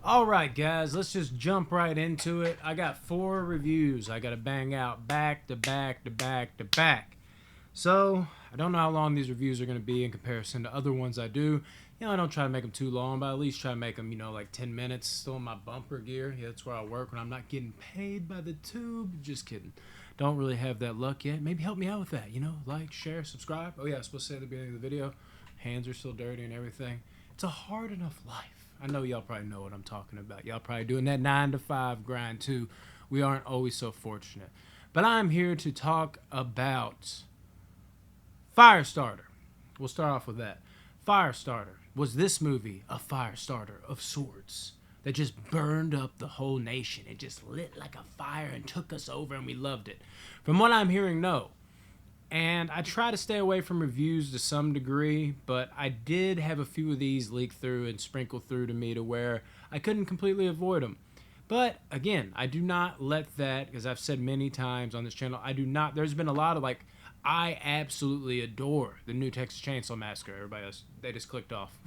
All right, guys, let's just jump right into it. I got 4 reviews I got to bang out back to back to back to back. So, I don't know how long these reviews are going to be in comparison to other ones I do. I don't try to make them too long, but at least try to make them, like 10 minutes. Still in my bumper gear. Yeah, that's where I work when I'm not getting paid by the tube. Just kidding. Don't really have that luck yet. Maybe help me out with that, like, share, subscribe. Oh, yeah, I was supposed to say at the beginning of the video, hands are still dirty and everything. It's a hard enough life. I know y'all probably know what I'm talking about. Y'all probably doing that 9 to 5 grind too. We aren't always so fortunate. But I'm here to talk about Firestarter. We'll start off with that. Firestarter. Was this movie a firestarter of sorts that just burned up the whole nation? It just lit like a fire and took us over and we loved it. From what I'm hearing, no. And I try to stay away from reviews to some degree, but I did have a few of these leak through and sprinkle through to me to where I couldn't completely avoid them. But again, I do not let that, as I've said many times on this channel, there's been a lot of I absolutely adore the new Texas Chainsaw Massacre. Everybody else, they just clicked off.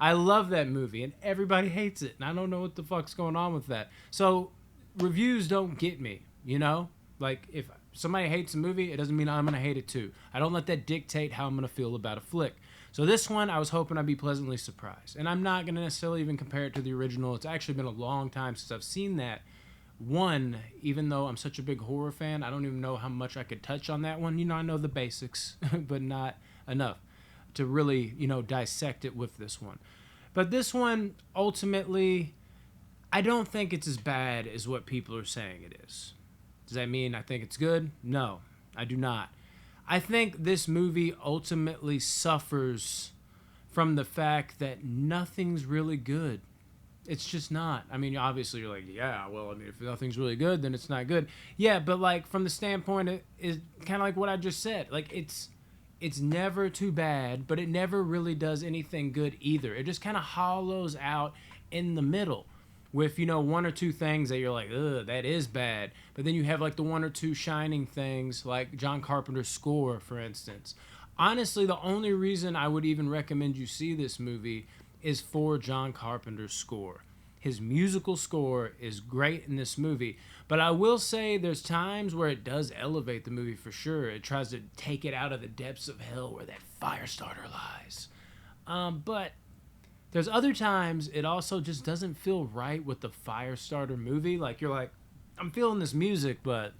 I love that movie, and everybody hates it, and I don't know what the fuck's going on with that. So, reviews don't get me, if somebody hates a movie, it doesn't mean I'm going to hate it too. I don't let that dictate how I'm going to feel about a flick. So this one, I was hoping I'd be pleasantly surprised. And I'm not going to necessarily even compare it to the original. It's actually been a long time since I've seen that one, even though I'm such a big horror fan. I don't even know how much I could touch on that one. I know the basics, but not enough to really, dissect it with this one. But this one, ultimately, I don't think it's as bad as what people are saying it is. Does that mean I think it's good? No, I do not. I think this movie ultimately suffers from the fact that nothing's really good. It's just not. I mean, obviously you're like, yeah, well, I mean, if nothing's really good, then it's not good. Yeah, but from the standpoint, it is kind of like what I just said. It's never too bad, but it never really does anything good either. It just kind of hollows out in the middle with, one or two things that you're like, ugh, that is bad. But then you have the one or two shining things, like John Carpenter's score, for instance. Honestly, the only reason I would even recommend you see this movie is for John Carpenter's score. His musical score is great in this movie, but I will say there's times where it does elevate the movie for sure. It tries to take it out of the depths of hell where that Firestarter lies. But there's other times it also just doesn't feel right with the Firestarter movie. You're like, I'm feeling this music, but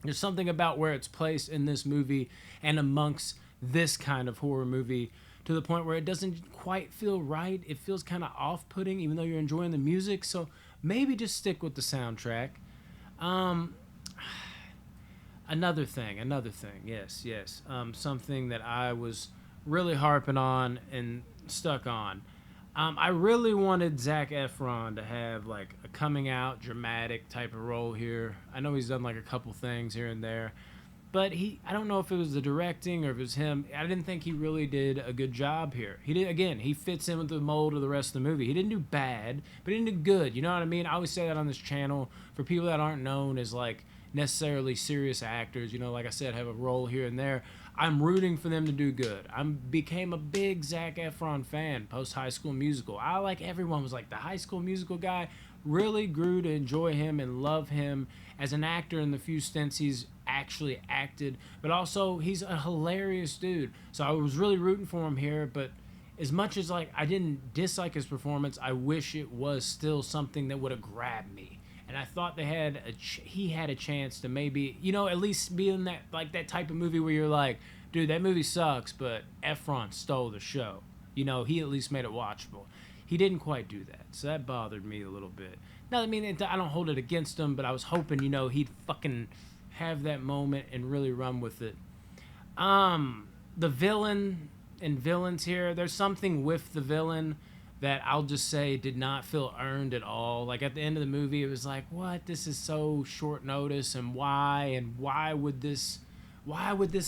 there's something about where it's placed in this movie and amongst this kind of horror movie to the point where it doesn't quite feel right. It feels kind of off-putting, even though you're enjoying the music. So maybe just stick with the soundtrack. Another thing. Yes. Something that I was really harping on and stuck on. I really wanted Zac Efron to have a coming out dramatic type of role here. I know he's done a couple things here and there, but I don't know if it was the directing or if it was him. I didn't think he really did a good job here. He fits in with the mold of the rest of the movie. He didn't do bad, but he didn't do good. You know what I mean? I always say that on this channel for people that aren't known as necessarily serious actors, like I said, have a role here and there. I'm rooting for them to do good. I became a big Zac Efron fan post High School Musical. Everyone was the High School Musical guy. Really grew to enjoy him and love him as an actor in the few stints he's actually acted. But also, he's a hilarious dude. So I was really rooting for him here. But as much as I didn't dislike his performance, I wish it was still something that would have grabbed me. And I thought he had a chance to maybe, at least be in that that type of movie where you're like, dude, that movie sucks, but Efron stole the show. He at least made it watchable. He didn't quite do that, so that bothered me a little bit. Now, I mean, I don't hold it against him, but I was hoping, he'd fucking have that moment and really run with it. The villain and villains here, there's something with the villain that I'll just say did not feel earned at all. At the end of the movie, it was what? This is so short notice, and why? And why would this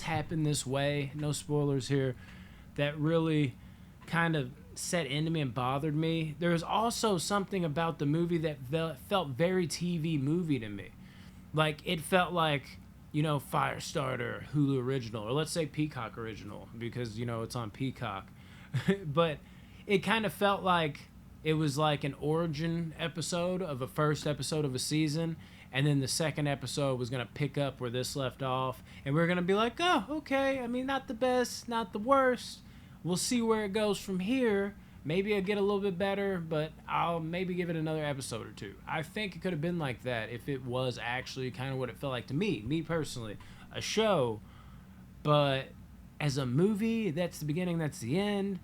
happen this way? No spoilers here. That really kind of set into me and bothered me. There was also something about the movie that felt very TV movie to me. It felt Firestarter, Hulu original, or let's say Peacock original, because, it's on Peacock. But it kind of felt like It was like an origin episode of a first episode of a season, and then the second episode was going to pick up where this left off, and we are going to be like, oh, okay, I mean, not the best, not the worst. We'll see where it goes from here. Maybe it'll get a little bit better, but I'll maybe give it another episode or two. I think it could have been like that if it was actually kind of what it felt like to me personally, a show. But as a movie, that's the beginning, that's the end.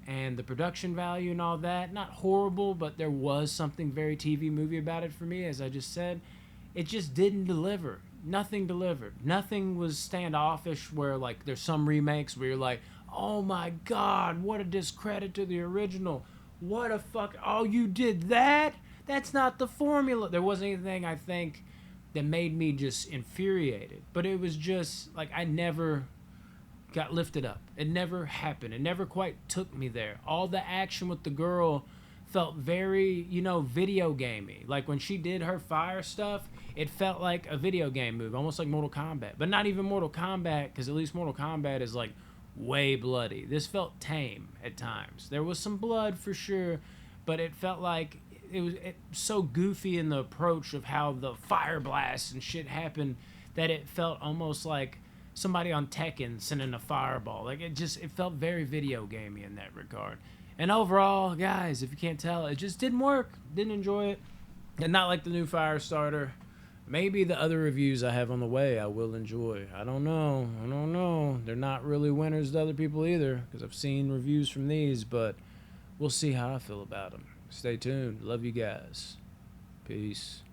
And the production value and all that, not horrible, but there was something very TV movie about it for me, as I just said. It just didn't deliver. Nothing delivered. Nothing was standoffish where, like, there's some remakes where you're like, oh my god, what a discredit to the original. What a fuck, oh, you did that? That's not the formula. There wasn't anything, I think, that made me just infuriated. But it was just, like, I never got lifted up. It never happened. It never quite took me there. All the action with the girl felt very, video gamey. Like when she did her fire stuff, it felt like a video game move, almost like Mortal Kombat. But not even Mortal Kombat, because at least Mortal Kombat is like way bloody. This felt tame at times. There was some blood for sure, but it felt like it was so goofy in the approach of how the fire blasts and shit happened that it felt almost like somebody on Tekken sending a fireball. Like it felt very video gamey in that regard. And overall, guys, if you can't tell, it just didn't work. Didn't enjoy it. And not like the new Firestarter. Maybe the other reviews I have on the way I will enjoy. I don't know. They're not really winners to other people either, because I've seen reviews from these, but we'll see how I feel about them. Stay tuned. Love you guys. Peace.